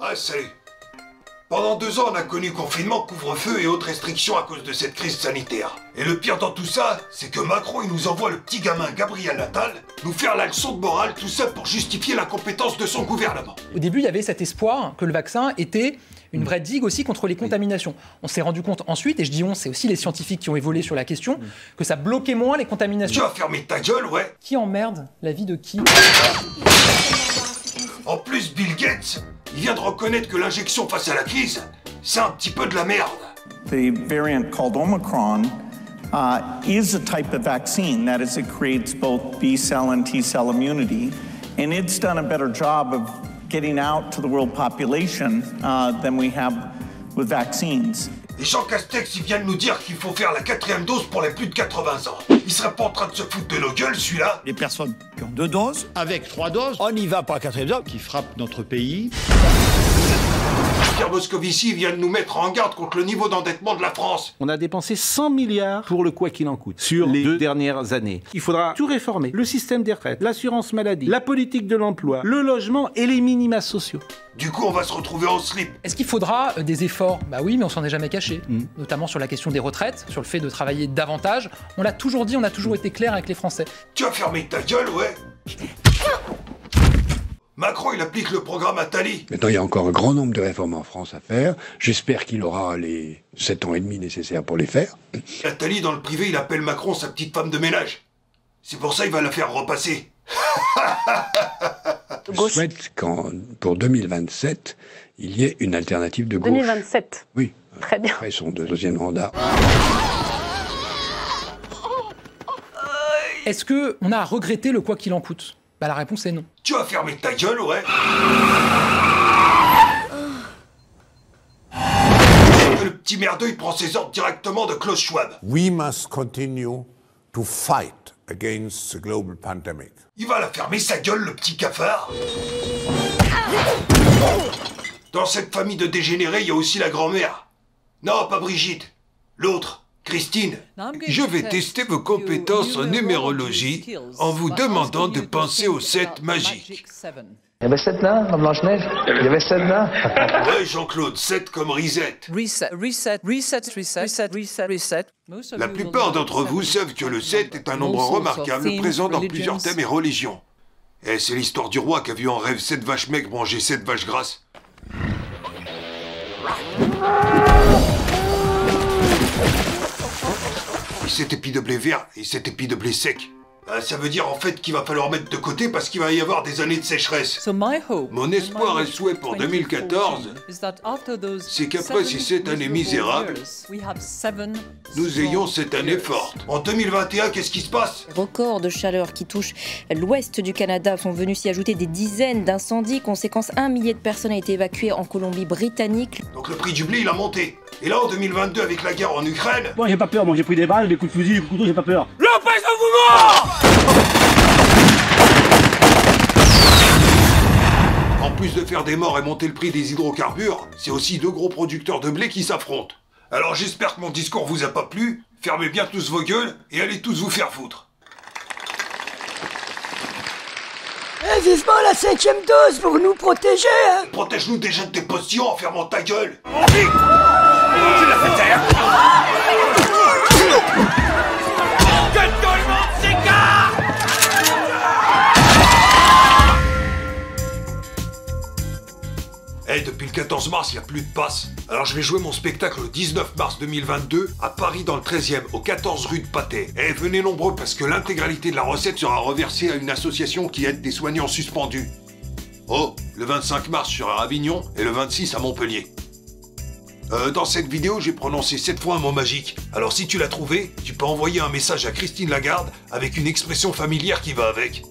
Ah, salut. Pendant 2 ans, on a connu confinement, couvre-feu et autres restrictions à cause de cette crise sanitaire. Et le pire dans tout ça, c'est que Macron, il nous envoie le petit gamin Gabriel Attal nous faire la leçon de morale, tout ça pour justifier l'incompétence de son gouvernement. Au début, il y avait cet espoir que le vaccin était une vraie digue aussi contre les contaminations. On s'est rendu compte ensuite, et je dis on, c'est aussi les scientifiques qui ont évolué sur la question, que ça bloquait moins les contaminations. Tu vas fermer ta gueule, ouais. Qui emmerde la vie de qui? En plus, Bill Gates, il vient de reconnaître que l'injection face à la crise, c'est un petit peu de la merde. The variant called Omicron is a type of vaccine. That is, it creates both B-cell and T-cell immunity. And it's done a better job of getting out to the world population than we have with vaccines. Et Jean Castex, il vient de nous dire qu'il faut faire la 4e dose pour les plus de 80 ans. Il serait pas en train de se foutre de nos gueules, celui-là? Les personnes qui ont 2 doses, avec 3 doses, on y va pour la 4e dose, qui frappe notre pays. Pierre Moscovici vient de nous mettre en garde contre le niveau d'endettement de la France. On a dépensé 100 milliards pour le quoi qu'il en coûte sur les 2 dernières années. Il faudra tout réformer. Le système des retraites, l'assurance maladie, la politique de l'emploi, le logement et les minima sociaux. Du coup, on va se retrouver en slip. Est-ce qu'il faudra des efforts? Bah oui, mais on s'en est jamais caché. Notamment sur la question des retraites, sur le fait de travailler davantage. On l'a toujours dit, on a toujours été clair avec les Français. Tu as fermé ta gueule, ouais. Macron, il applique le programme Attali. Maintenant, il y a encore un grand nombre de réformes en France à faire. J'espère qu'il aura les 7 ans et demi nécessaires pour les faire. Attali, dans le privé, il appelle Macron sa petite femme de ménage. C'est pour ça qu'il va la faire repasser. Je souhaite qu'en pour 2027, il y ait une alternative de gauche. 2027. Oui. Très bien. Après son 2e mandat. Est-ce qu'on a à regretter le quoi qu'il en coûte? Bah la réponse est non. Tu vas fermer ta gueule, ouais. Le petit merdeux, il prend ses ordres directement de Klaus Schwab. We must continue to fight against the global pandemic. Il va la fermer sa gueule, le petit cafard. Dans cette famille de dégénérés, il y a aussi la grand-mère. Non, pas Brigitte. L'autre, Christine. Je vais tester vos compétences en numérologie en vous demandant de penser aux 7 magiques. Il y avait 7 nains dans Blanche-Neige. Il y avait 7 nains. Ouais, Jean-Claude, 7 comme Reset. La plupart d'entre vous savent que le 7 est un nombre remarquable présent dans plusieurs thèmes et religions. Et c'est l'histoire du roi qui a vu en rêve 7 vaches maigres manger 7 vaches grasses. Et 7 épis de blé vert et 7 épis de blé sec. Ça veut dire en fait qu'il va falloir mettre de côté parce qu'il va y avoir des années de sécheresse. Mon espoir et souhait pour 2014, c'est qu'après ces 7 années misérables, nous ayons cette année forte. En 2021, qu'est-ce qui se passe? Records de chaleur qui touchent l'ouest du Canada sont venus s'y ajouter des dizaines d'incendies. Conséquence, 1 millier de personnes a été évacuées en Colombie-Britannique. Donc le prix du blé, il a monté. Et là, en 2022, avec la guerre en Ukraine... Bon, j'ai pas peur, moi j'ai pris des balles, des coups de fusil, des coups de couteau, j'ai pas peur. L'empêche-vous mort! En plus de faire des morts et monter le prix des hydrocarbures, c'est aussi 2 gros producteurs de blé qui s'affrontent. Alors j'espère que mon discours vous a pas plu, fermez bien tous vos gueules et allez tous vous faire foutre. Eh, vivement la 5e dose pour nous protéger, hein. Protège-nous déjà de tes postillons en fermant ta gueule. Tu l'as fait taire! Que tout le monde s'écarte! Depuis le 14 mars, il n'y a plus de passe. Alors je vais jouer mon spectacle le 19 mars 2022 à Paris dans le 13e, au 14 rue de Patay. Venez nombreux parce que l'intégralité de la recette sera reversée à une association qui aide des soignants suspendus. Oh, le 25 mars, je serai à Avignon et le 26 à Montpellier. Dans cette vidéo, j'ai prononcé 7 fois un mot magique. Alors si tu l'as trouvé, tu peux envoyer un message à Christine Lagarde avec une expression familière qui va avec.